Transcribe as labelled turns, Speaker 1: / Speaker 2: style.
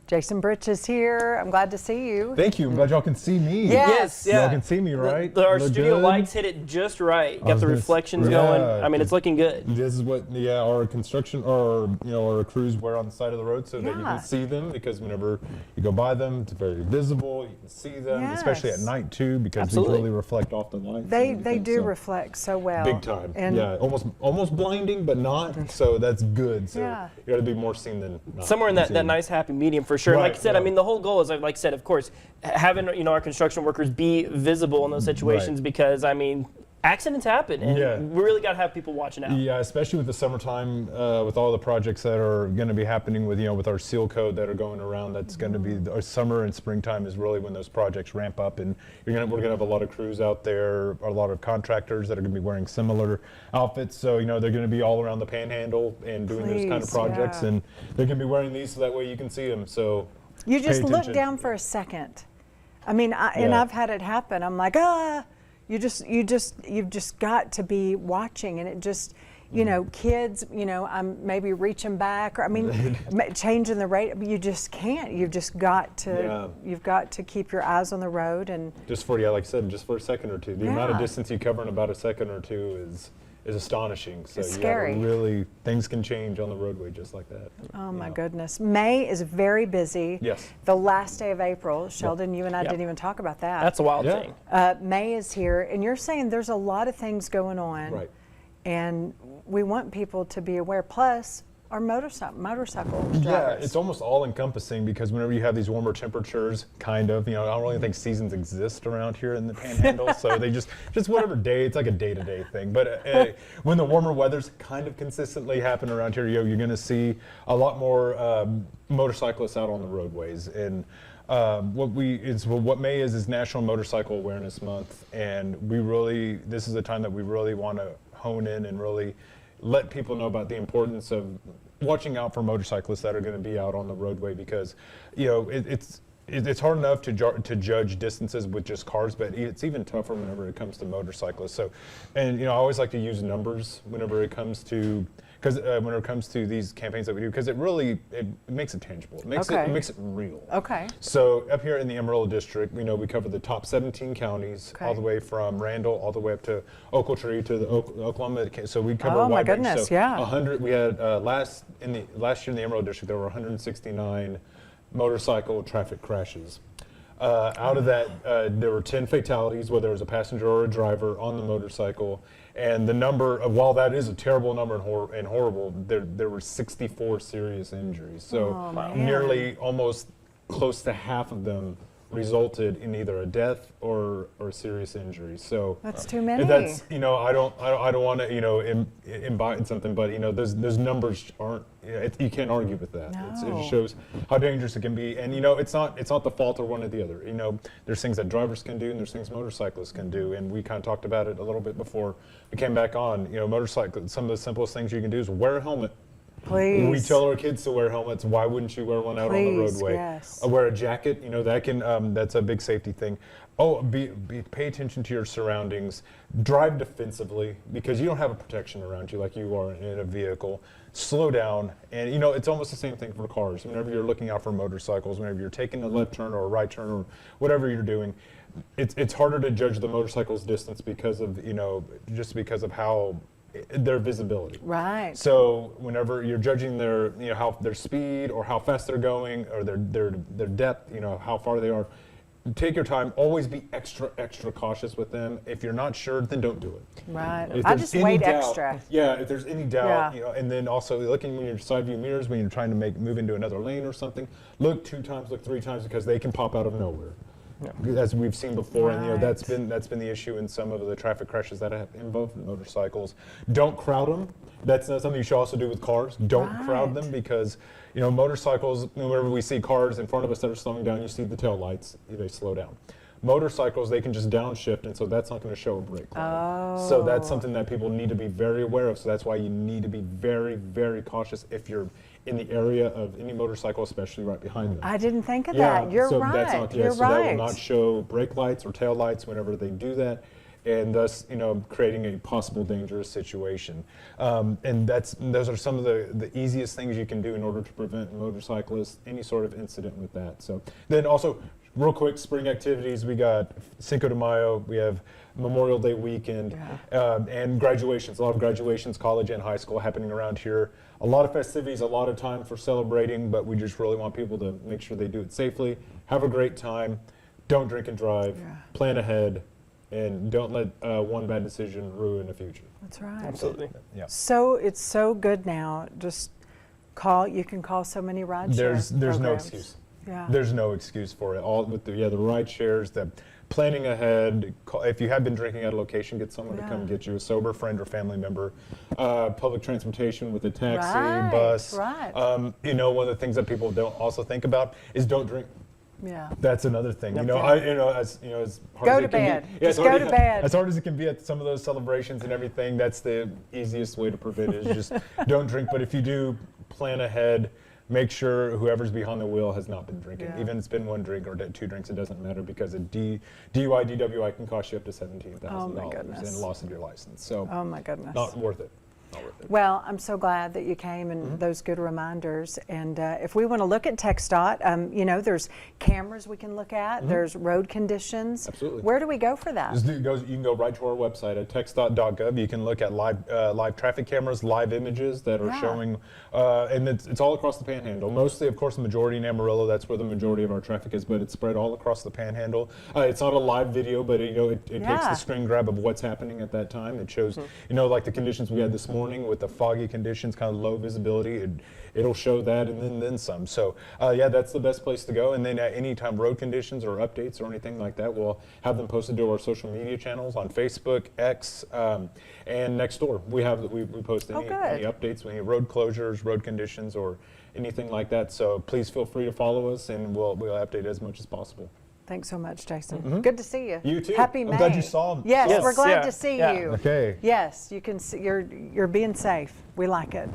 Speaker 1: Jason Britsch is here. I'm glad to see you.
Speaker 2: Thank you. I'm glad y'all can see me.
Speaker 1: Yes.
Speaker 3: Yeah.
Speaker 2: Y'all can see me, right?
Speaker 3: Our
Speaker 2: Look
Speaker 3: studio
Speaker 2: good?
Speaker 3: lights hit it just right. Got
Speaker 2: was
Speaker 3: the
Speaker 2: gonna
Speaker 3: reflections
Speaker 2: yeah,
Speaker 3: going. I mean, it's looking good.
Speaker 2: This is what our construction or our crews wear on the side of the road so that you can see them, because whenever you go by them, it's very visible. You can see them, especially at night too, because
Speaker 3: Absolutely.
Speaker 2: these really reflect off the lights.
Speaker 1: They do reflect so well.
Speaker 2: Big time.
Speaker 1: And
Speaker 2: yeah, almost blinding, but not. So that's good. So
Speaker 1: Yeah.
Speaker 2: you got to be more seen than not.
Speaker 3: Somewhere in that nice happy medium for sure.
Speaker 2: Right,
Speaker 3: Like I said,
Speaker 2: yeah.
Speaker 3: I mean, the whole goal is, like I said, of course, having our construction workers be visible in those situations, because I mean, accidents happen, and we really got to have people watching out.
Speaker 2: Yeah, especially with the summertime, with all the projects that are going to be happening with with our seal code that are going around. That's going to be our summer and springtime is really when those projects ramp up, and we're going to have a lot of crews out there, a lot of contractors that are going to be wearing similar outfits. So they're going to be all around the Panhandle and doing those kind of projects, and they're going to be wearing these so that way you can see them. So
Speaker 1: you just look down for a second. I mean, and I've had it happen. I'm like, you've just got to be watching, and it just, kids, I'm maybe reaching back, or I mean, changing the rate. You just can't. You've just got to. You've got to keep your eyes on the road, and
Speaker 2: just for like I said, just for a second or two. The amount of distance you cover in about a second or two is astonishing. So
Speaker 1: it's scary.
Speaker 2: Really, things can change on the roadway just like that.
Speaker 1: Oh my goodness. May is very busy.
Speaker 2: Yes.
Speaker 1: The last day of April. Sheldon, you and I didn't even talk about that.
Speaker 3: That's a wild thing.
Speaker 1: May is here, and you're saying there's a lot of things going on.
Speaker 2: Right.
Speaker 1: And we want people to be aware. Plus, our motorcycle drivers.
Speaker 2: Yeah, it's almost all encompassing, because whenever you have these warmer temperatures, I don't really think seasons exist around here in the Panhandle. So they just whatever day, it's like a day-to-day thing. But when the warmer weather's kind of consistently happen around here, you're going to see a lot more motorcyclists out on the roadways. And what May is National Motorcycle Awareness Month, and this is a time that we really want to hone in and really let people know about the importance of watching out for motorcyclists that are going to be out on the roadway, because it's hard enough to judge distances with just cars, but it's even tougher whenever it comes to motorcyclists. So, and I always like to use numbers whenever it comes to these campaigns that we do, because it makes it tangible. It makes it real.
Speaker 1: Okay.
Speaker 2: So up here in the Amarillo district, we cover the top 17 counties, all the way from Randall all the way up to Ochiltree to the Oklahoma. So we cover a wide range.
Speaker 1: Goodness,
Speaker 2: so 100. We had last year in the Amarillo district, there were 169 motorcycle traffic crashes. Out of that, there were 10 fatalities, whether it was a passenger or a driver on the motorcycle. And the number, while that is a terrible number and horrible, there were 64 serious injuries. So nearly almost close to half of them resulted in either a death or serious injury. So
Speaker 1: that's too many.
Speaker 2: That's I don't want to imbibe something, but those numbers aren't. You can't argue with that.
Speaker 1: No.
Speaker 2: It just shows how dangerous it can be, and it's not the fault of one or the other. There's things that drivers can do, and there's things motorcyclists can do, and we kind of talked about it a little bit before we came back on. Motorcycles. Some of the simplest things you can do is wear a helmet.
Speaker 1: Please.
Speaker 2: We tell our kids to wear helmets. Why wouldn't you wear one out on the roadway?
Speaker 1: Yes.
Speaker 2: Wear a jacket. That can. That's a big safety thing. Pay attention to your surroundings. Drive defensively, because you don't have a protection around you like you are in a vehicle. Slow down, and it's almost the same thing for cars. Whenever you're looking out for motorcycles, whenever you're taking a left turn or a right turn or whatever you're doing, it's harder to judge the motorcycle's distance because of just because of how their visibility.
Speaker 1: Right.
Speaker 2: So whenever you're judging their how their speed or how fast they're going or their depth, how far they are, take your time. Always be extra cautious with them. If you're not sure, then don't do it.
Speaker 1: Right. I just wait extra.
Speaker 2: Yeah. If there's any doubt, and then also looking when your side view mirrors when you're trying to move into another lane or something, look 2 times, look 3 times, because they can pop out of nowhere. As we've seen before, and that's been the issue in some of the traffic crashes that have involved motorcycles. Don't crowd them. That's not something you should also do with cars. Don't crowd them, because motorcycles. Whenever we see cars in front of us that are slowing down, you see the tail lights. They slow down. Motorcycles, they can just downshift, and so that's not going to show a brake light. So that's something that people need to be very aware of. So that's why you need to be very, very cautious if you're in the area of any motorcycle, especially right behind them.
Speaker 1: I didn't think of that. You're right.
Speaker 2: That will not show brake lights or tail lights whenever they do that. and thus, creating a possible dangerous situation. And those are some of the easiest things you can do in order to prevent motorcyclists, any sort of incident with that. So then also, real quick, spring activities, we got Cinco de Mayo, we have Memorial Day weekend, and graduations, a lot of graduations, college and high school happening around here. A lot of festivities, a lot of time for celebrating, but we just really want people to make sure they do it safely, have a great time, don't drink and drive, plan ahead, and don't let one bad decision ruin the future.
Speaker 1: That's right.
Speaker 3: Absolutely.
Speaker 2: Yeah.
Speaker 1: So it's so good now. Just you can call so many ride share
Speaker 2: There's no
Speaker 1: programs.
Speaker 2: excuse.
Speaker 1: Yeah.
Speaker 2: There's no excuse for it. All with the ride shares, the planning ahead. If you have been drinking at a location, get someone to come get you, a sober friend or family member. Public transportation with a taxi, bus.
Speaker 1: Right.
Speaker 2: One of the things that people don't also think about is don't drink.
Speaker 1: Yeah.
Speaker 2: That's another thing. As hard
Speaker 1: Go
Speaker 2: as
Speaker 1: to
Speaker 2: it can
Speaker 1: bed.
Speaker 2: be.
Speaker 1: Just go to bed.
Speaker 2: As hard as it can be at some of those celebrations and everything, that's the easiest way to prevent it, is just don't drink. But if you do, plan ahead. Make sure whoever's behind the wheel has not been drinking.
Speaker 1: Yeah.
Speaker 2: Even if it's been one drink or 2 drinks, it doesn't matter, because a DUI, DWI can cost you up to $17,000 and loss of your license. So
Speaker 1: Oh my goodness.
Speaker 2: not worth it.
Speaker 1: Well, I'm so glad that you came and those good reminders. And if we want to look at TxDOT, there's cameras we can look at. There's road conditions.
Speaker 2: Absolutely.
Speaker 1: Where do we go for that?
Speaker 2: You can go right to our website at TxDOT.gov. You can look at live traffic cameras, live images that are showing, and it's all across the Panhandle. Mostly, of course, the majority in Amarillo. That's where the majority of our traffic is, but it's spread all across the Panhandle. It's not a live video, but it takes the screen grab of what's happening at that time. It shows, like the conditions we had this morning with the foggy conditions, kind of low visibility. It'll show that and then some. So that's the best place to go. And then at any time road conditions or updates or anything like that, we'll have them posted to our social media channels on Facebook, X, and Nextdoor. We post any updates, any road closures, road conditions, or anything like that. So please feel free to follow us, and we'll update as much as possible.
Speaker 1: Thanks so much, Jason. Good to see you.
Speaker 2: You too.
Speaker 1: Happy May.
Speaker 2: I'm glad you saw him.
Speaker 1: Yes, we're glad to see you.
Speaker 2: Okay.
Speaker 1: Yes, you can see you're being safe. We like it.